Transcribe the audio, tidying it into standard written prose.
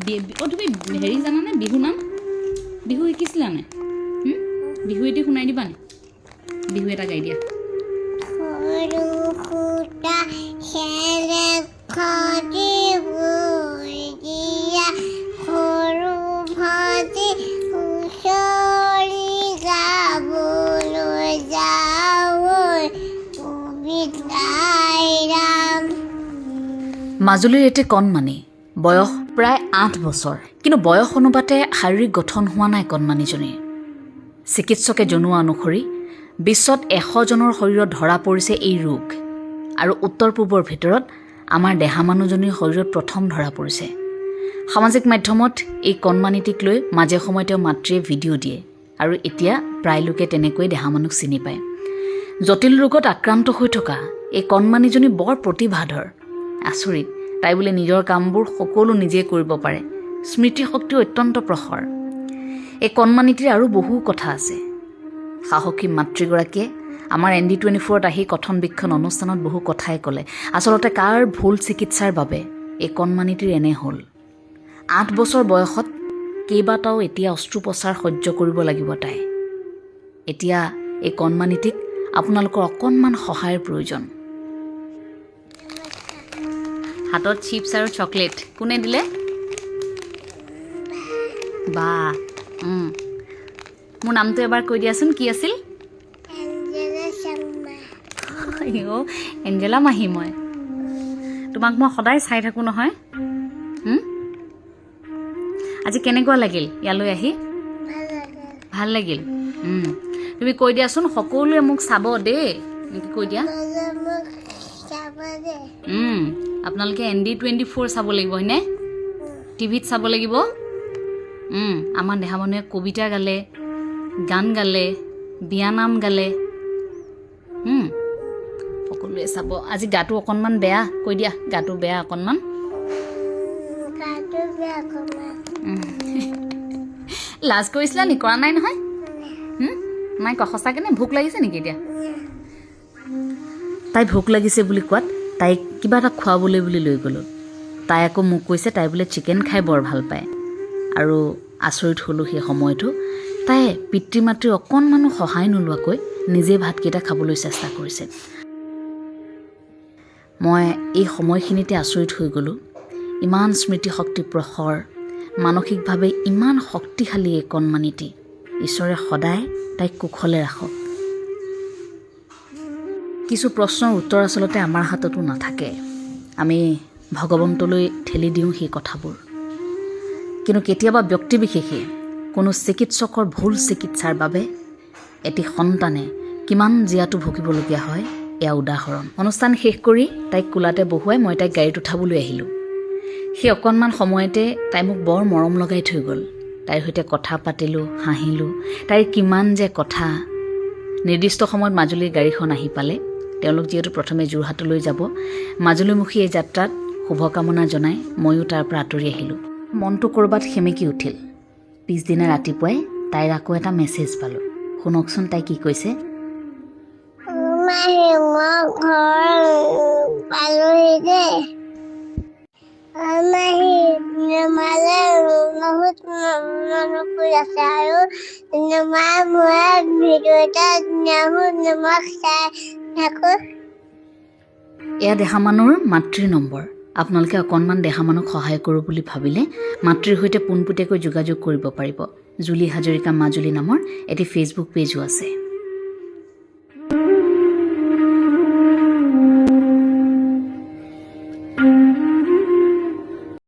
তুমি হেৰি জানানে বিহু নাম বিহু শিকিছিলানে বিহু এটি শুনাই দিবানে বিহু এটা গাই দিয়া মাজুলীৰ এটি কণমানি বয়স প্ৰায় 8 বছৰ কিন্তু বয়স অনুপাতে শাৰীৰিক গঠন হোৱা নাই কণমানিজনীৰ চিকিৎসকে জনোৱা অনুসৰি বিশ্বত 100 জনৰ শৰীৰত ধৰা পৰিছে এই ৰোগ আৰু উত্তৰ পূবৰ ভিতৰত আমাৰ দেহা মানুহজনীৰ শৰীৰত প্ৰথম ধৰা পৰিছে সামাজিক মাধ্যমত এই কণমানিটিক লৈ মাজে সময়তে মাতৃয়ে ভিডিঅ' দিয়ে আৰু এতিয়া প্ৰায় লোকে তেনেকৈ দেহা মানুহক চিনি পায় জটিল ৰোগত আক্ৰান্ত হৈ থকা এই কণমানিজনী বৰ প্ৰতিভাধৰ আচৰিত তাই বোলে নিজৰ কামবোৰ সকলো নিজে কৰিব পাৰে স্মৃতি শক্তি অত্যন্ত প্ৰখৰ এই কণমানিটিৰ আৰু বহু কথা আছে সাহসী মাতৃগৰাকীয়ে আমাৰ ND24ত আহি কথন বিক্ষণ অনুষ্ঠানত বহু কথাই ক'লে আচলতে কাৰ ভুল চিকিৎসাৰ বাবে এই কণমানিটিৰ এনে হ'ল 8 বছৰ বয়সত কেইবাটাও এতিয়া অস্ত্ৰোপচাৰ সহ্য কৰিব লাগিব তাই এতিয়া এই কণমানিটিক আপোনালোকৰ অকণমান সহায়ৰ প্ৰয়োজন হাতত চিপছ আৰু চকলেট কোনে দিলে বা মোৰ নামটো এবাৰ কৈ দিয়াচোন কি আছিল এঞ্জেলা মাহী মই তোমাক মই সদায় চাই থাকোঁ নহয় আজি কেনেকুৱা লাগিল ইয়ালৈ আহি ভাল লাগিল তুমি কৈ দিয়াচোন সকলোৱে মোক চাব দেই এনেকৈ কৈ দিয়া আপোনালোকে ND24 চাব লাগিব হয়নে টিভিত চাব লাগিব আমাৰ দেহা মানুহে কবিতা গালে গান গালে বিয়ানাম গালে সকলোৱে চাব আজি গাটো অকণমান বেয়া কৈ দিয়া গাটো বেয়া অকণমান লাজ কৰিছিলা নি কৰা নাই নহয় মাই সঁচাকেনে ভোক লাগিছে নেকি এতিয়া তাই ভোক লাগিছে বুলি কোৱাত তাইক কিবা এটা খুৱাবলৈ বুলি লৈ গ'লোঁ তাই আকৌ মোক কৈছে তাই বোলে চিকেন খাই বৰ ভাল পায় আৰু আচৰিত হ'লোঁ সেই সময়টো তাই পিতৃ মাতৃৰ অকণমানো সহায় নোলোৱাকৈ নিজে ভাতকেইটা খাবলৈ চেষ্টা কৰিছে মই এই সময়খিনিতে আচৰিত হৈ গ'লোঁ ইমান স্মৃতিশক্তি প্ৰখৰ মানসিকভাৱে ইমান শক্তিশালী এই কণমানিটি ঈশ্বৰে সদায় তাইক কুশলে ৰাখক কিছু প্ৰশ্নৰ উত্তৰ আচলতে আমাৰ হাততো নাথাকে আমি ভগৱন্তলৈ ঠেলি দিওঁ সেই কথাবোৰ কিন্তু কেতিয়াবা ব্যক্তিবিশেষে কোনো চিকিৎসকৰ ভুল চিকিৎসাৰ বাবে এটি সন্তানে কিমান জীয়াটো ভুগিবলগীয়া হয় এয়া উদাহৰণ অনুষ্ঠান শেষ কৰি তাইক কোলাতে বহুৱাই মই তাইক গাড়ীত উঠাবলৈ আহিলোঁ সেই অকণমান সময়তে তাই মোক বৰ মৰম লগাই থৈ গ'ল তাইৰ সৈতে কথা পাতিলোঁ হাঁহিলোঁ তাইৰ কিমান যে কথা নিৰ্দিষ্ট সময়ত মাজুলীৰ গাড়ীখন আহি পালে তেওঁলোক যিহেতু প্ৰথমে যোৰহাটলৈ যাব মাজুলীমুখী এই যাত্ৰাত শুভকামনা জনাই ময়ো তাৰ পৰা আঁতৰি আহিলোঁ মনটো ক'ৰবাত সেমেকি উঠিল পিছদিনা ৰাতিপুৱাই তাইৰ আকৌ এটা মেছেজ পালোঁ শুনকচোন তাই কি কৈছে এয়া দেহামানুৰ মাতৃৰ নম্বৰ আপোনালোকে অকণমান দেহামানুক সহায় কৰোঁ বুলি ভাবিলে মাতৃৰ সৈতে পোনপটীয়াকৈ যোগাযোগ কৰিব পাৰিব জুলি হাজৰিকা মাজুলী নামৰ এটি ফেচবুক পেজো আছে